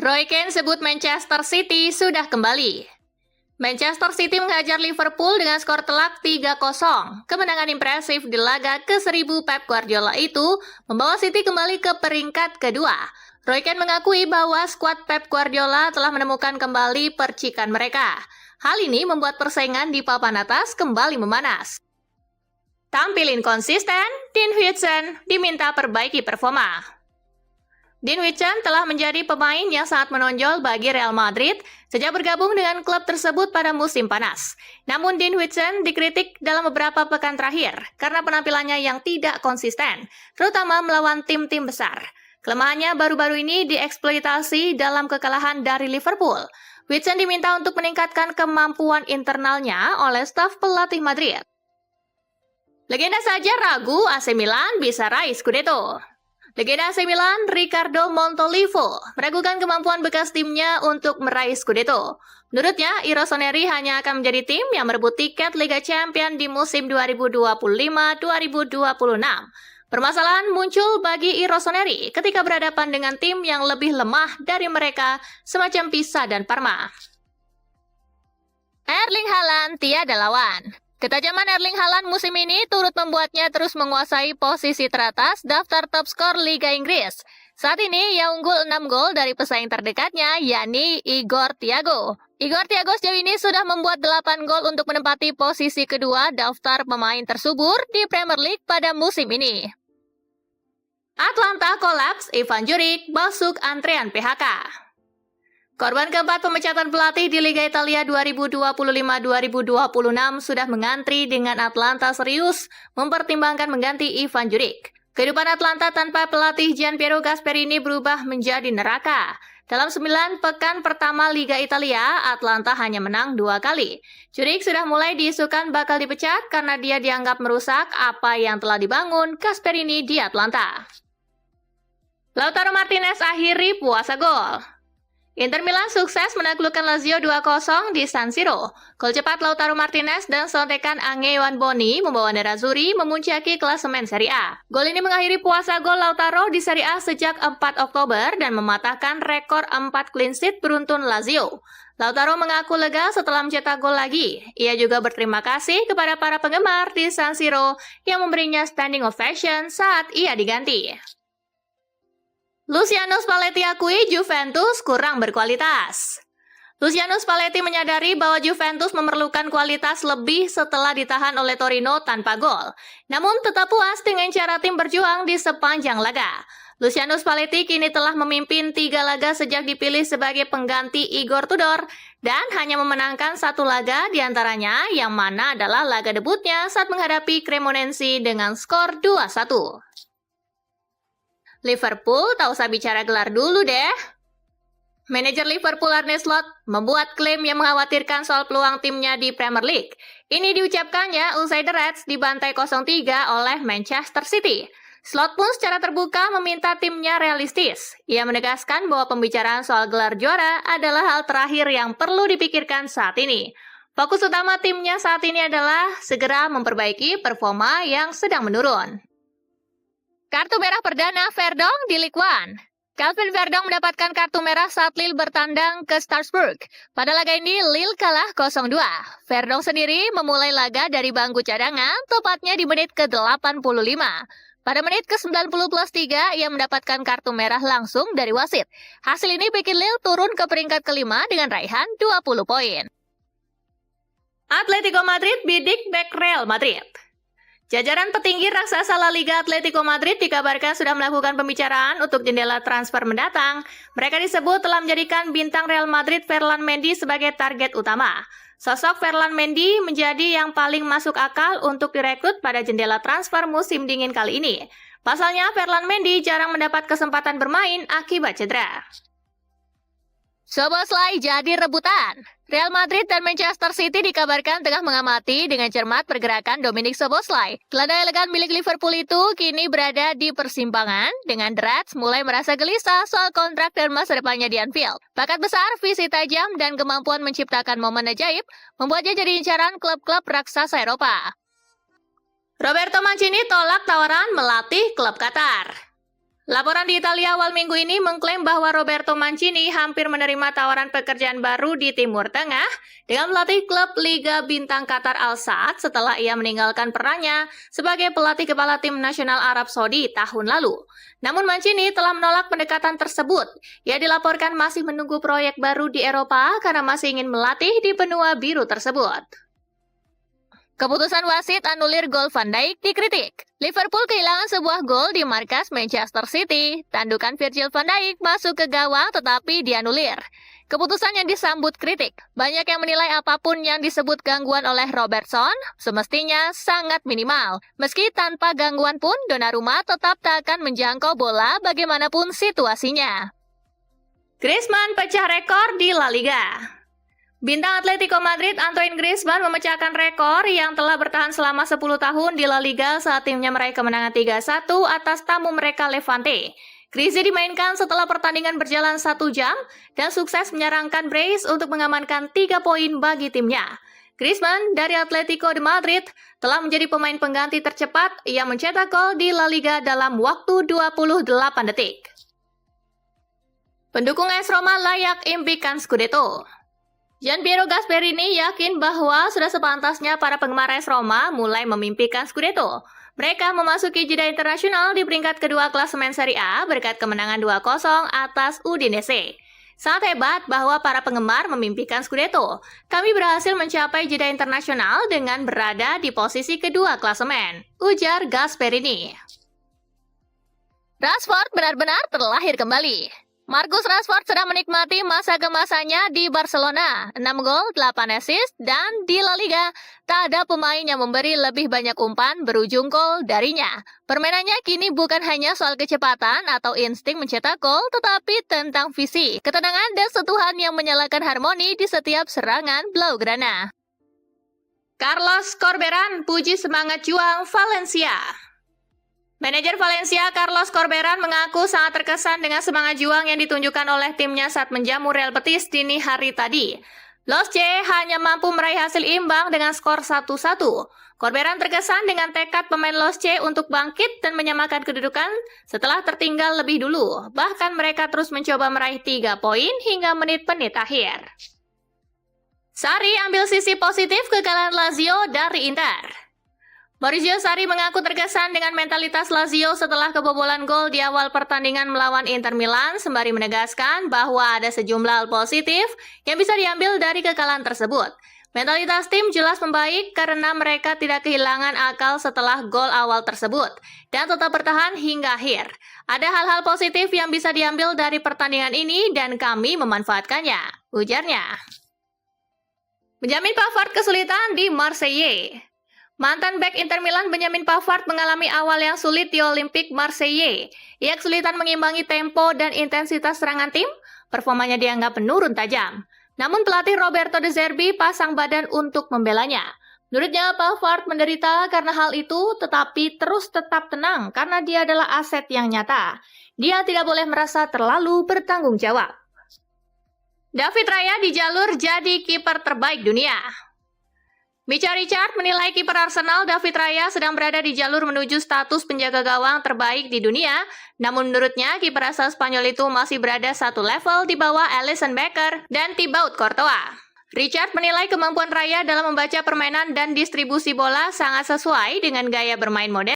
Roy Keane sebut Manchester City sudah kembali. Manchester City menghajar Liverpool dengan skor telak 3-0. Kemenangan impresif di laga ke-1000 Pep Guardiola itu membawa City kembali ke peringkat kedua. Roy Keane mengakui bahwa skuad Pep Guardiola telah menemukan kembali percikan mereka. Hal ini membuat persaingan di papan atas kembali memanas. Tampil inkonsisten, Dean Huijsen diminta perbaiki performa. Dean Huijsen telah menjadi pemain yang sangat menonjol bagi Real Madrid sejak bergabung dengan klub tersebut pada musim panas. Namun Dean Huijsen dikritik dalam beberapa pekan terakhir karena penampilannya yang tidak konsisten, terutama melawan tim-tim besar. Kelemahannya baru-baru ini dieksploitasi dalam kekalahan dari Liverpool. Huijsen diminta untuk meningkatkan kemampuan internalnya oleh staf pelatih Madrid. Legenda saja ragu AC Milan bisa raih Scudetto. Legenda AC Milan, Riccardo Montolivo, meragukan kemampuan bekas timnya untuk meraih Scudetto. Menurutnya, I Rossoneri hanya akan menjadi tim yang merebut tiket Liga Champions di musim 2025-2026. Permasalahan muncul bagi I Rossoneri ketika berhadapan dengan tim yang lebih lemah dari mereka, semacam Pisa dan Parma. Erling Haaland tiada lawan. Ketajaman Erling Haaland musim ini turut membuatnya terus menguasai posisi teratas daftar top skor Liga Inggris. Saat ini ia unggul 6 gol dari pesaing terdekatnya, yakni Igor Thiago. Igor Thiago sejauh ini sudah membuat 8 gol untuk menempati posisi kedua daftar pemain tersubur di Premier League pada musim ini. Atlanta kolaps, Ivan Juric masuk antrean PHK. Korban keempat pemecatan pelatih di Liga Italia 2025-2026 sudah mengantri dengan Atlanta serius mempertimbangkan mengganti Ivan Juric. Kehidupan Atlanta tanpa pelatih Gianpiero Gasperini berubah menjadi neraka. Dalam 9 pekan pertama Liga Italia, Atlanta hanya menang 2 kali. Juric sudah mulai diisukan bakal dipecat karena dia dianggap merusak apa yang telah dibangun Gasperini di Atlanta. Lautaro Martinez akhiri puasa gol. Inter Milan sukses menaklukkan Lazio 2-0 di San Siro. Gol cepat Lautaro Martinez dan sontekan Ange Iwanboni membawa Nerazzurri memuncaki klasemen Serie A. Gol ini mengakhiri puasa gol Lautaro di Serie A sejak 4 Oktober dan mematahkan rekor 4 clean sheet beruntun Lazio. Lautaro mengaku lega setelah mencetak gol lagi. Ia juga berterima kasih kepada para penggemar di San Siro yang memberinya standing ovation saat ia diganti. Luciano Spalletti akui Juventus kurang berkualitas. Luciano Spalletti menyadari bahwa Juventus memerlukan kualitas lebih setelah ditahan oleh Torino tanpa gol. Namun tetap puas dengan cara tim berjuang di sepanjang laga. Luciano Spalletti kini telah memimpin 3 laga sejak dipilih sebagai pengganti Igor Tudor dan hanya memenangkan 1 laga diantaranya yang mana adalah laga debutnya saat menghadapi Cremonense dengan skor 2-1. Liverpool tak usah bicara gelar dulu deh. Manajer Liverpool Arne Slot membuat klaim yang mengkhawatirkan soal peluang timnya di Premier League. Ini diucapkannya usai The Reds dibantai 0-3 oleh Manchester City. Slot pun secara terbuka meminta timnya realistis. Ia menegaskan bahwa pembicaraan soal gelar juara adalah hal terakhir yang perlu dipikirkan saat ini. Fokus utama timnya saat ini adalah segera memperbaiki performa yang sedang menurun. Kartu merah perdana Verdong di Ligue 1. Calvin Verdong mendapatkan kartu merah saat Lille bertandang ke Strasbourg. Pada laga ini, Lille kalah 0-2. Verdong sendiri memulai laga dari bangku cadangan, tepatnya di menit ke-85. Pada menit ke-90+3, ia mendapatkan kartu merah langsung dari wasit. Hasil ini bikin Lille turun ke peringkat kelima dengan raihan 20 poin. Atletico Madrid bidik bek Real Madrid. Jajaran petinggi raksasa La Liga Atletico Madrid dikabarkan sudah melakukan pembicaraan untuk jendela transfer mendatang. Mereka disebut telah menjadikan bintang Real Madrid Ferland Mendy sebagai target utama. Sosok Ferland Mendy menjadi yang paling masuk akal untuk direkrut pada jendela transfer musim dingin kali ini. Pasalnya, Ferland Mendy jarang mendapat kesempatan bermain akibat cedera. Szoboszlai jadi rebutan. Real Madrid dan Manchester City dikabarkan tengah mengamati dengan cermat pergerakan Dominik Szoboszlai. Gelandang elegan milik Liverpool itu kini berada di persimpangan dengan The Reds mulai merasa gelisah soal kontrak dan masa depannya di Anfield. Bakat besar, visi tajam, dan kemampuan menciptakan momen ajaib membuatnya jadi incaran klub-klub raksasa Eropa. Roberto Mancini tolak tawaran melatih klub Qatar. Laporan di Italia awal minggu ini mengklaim bahwa Roberto Mancini hampir menerima tawaran pekerjaan baru di Timur Tengah dengan melatih klub Liga Bintang Qatar Al Sadd setelah ia meninggalkan perannya sebagai pelatih kepala tim nasional Arab Saudi tahun lalu. Namun Mancini telah menolak pendekatan tersebut. Ia dilaporkan masih menunggu proyek baru di Eropa karena masih ingin melatih di benua biru tersebut. Keputusan wasit anulir gol Van Dijk dikritik. Liverpool kehilangan sebuah gol di markas Manchester City. Tandukan Virgil van Dijk masuk ke gawang tetapi dianulir. Keputusan yang disambut kritik. Banyak yang menilai apapun yang disebut gangguan oleh Robertson semestinya sangat minimal. Meski tanpa gangguan pun, Donnarumma tetap tak akan menjangkau bola bagaimanapun situasinya. Griezmann pecah rekor di La Liga. Bintang Atletico Madrid Antoine Griezmann memecahkan rekor yang telah bertahan selama 10 tahun di La Liga saat timnya meraih kemenangan 3-1 atas tamu mereka Levante. Griezmann dimainkan setelah pertandingan berjalan 1 jam dan sukses menyerangkan brace untuk mengamankan 3 poin bagi timnya. Griezmann dari Atletico de Madrid telah menjadi pemain pengganti tercepat yang mencetak gol di La Liga dalam waktu 28 detik. Pendukung AS Roma layak impikan Scudetto. Gianpiero Gasperini yakin bahwa sudah sepantasnya para penggemar AS Roma mulai memimpikan Scudetto. Mereka memasuki jeda internasional di peringkat kedua klasemen Serie A berkat kemenangan 2-0 atas Udinese. Sangat hebat bahwa para penggemar memimpikan Scudetto. Kami berhasil mencapai jeda internasional dengan berada di posisi kedua klasemen, ujar Gasperini. Rashford benar-benar terlahir kembali. Marcus Rashford sedang menikmati masa keemasannya di Barcelona. 6 gol, 8 assist, dan di La Liga, tak ada pemain yang memberi lebih banyak umpan berujung gol darinya. Permainannya kini bukan hanya soal kecepatan atau insting mencetak gol, tetapi tentang visi, ketenangan, dan sentuhan yang menyalakan harmoni di setiap serangan Blaugrana. Carlos Corberán puji semangat juang Valencia. Manajer Valencia Carlos Corberán mengaku sangat terkesan dengan semangat juang yang ditunjukkan oleh timnya saat menjamu Real Betis dini hari tadi. Los C hanya mampu meraih hasil imbang dengan skor 1-1. Corberán terkesan dengan tekad pemain Los C untuk bangkit dan menyamakan kedudukan setelah tertinggal lebih dulu. Bahkan mereka terus mencoba meraih 3 poin hingga menit-menit akhir. Sarri ambil sisi positif kekalahan Lazio dari Inter. Maurizio Sarri mengaku terkesan dengan mentalitas Lazio setelah kebobolan gol di awal pertandingan melawan Inter Milan, sembari menegaskan bahwa ada sejumlah hal positif yang bisa diambil dari kekalahan tersebut. Mentalitas tim jelas membaik karena mereka tidak kehilangan akal setelah gol awal tersebut dan tetap bertahan hingga akhir. Ada hal-hal positif yang bisa diambil dari pertandingan ini dan kami memanfaatkannya, ujarnya. Benjamin Pavard kesulitan di Marseille. Mantan bek Inter Milan Benjamin Pavard mengalami awal yang sulit di Olympique Marseille. Ia kesulitan mengimbangi tempo dan intensitas serangan tim, performanya dianggap menurun tajam. Namun pelatih Roberto De Zerbi pasang badan untuk membelanya. Menurutnya Pavard menderita karena hal itu, tetapi terus tetap tenang karena dia adalah aset yang nyata. Dia tidak boleh merasa terlalu bertanggung jawab. David Raya di jalur jadi kiper terbaik dunia. Micha Richards menilai kiper Arsenal David Raya sedang berada di jalur menuju status penjaga gawang terbaik di dunia, namun menurutnya kiper asal Spanyol itu masih berada satu level di bawah Alisson Becker dan Thibaut Courtois. Richards menilai kemampuan Raya dalam membaca permainan dan distribusi bola sangat sesuai dengan gaya bermain modern.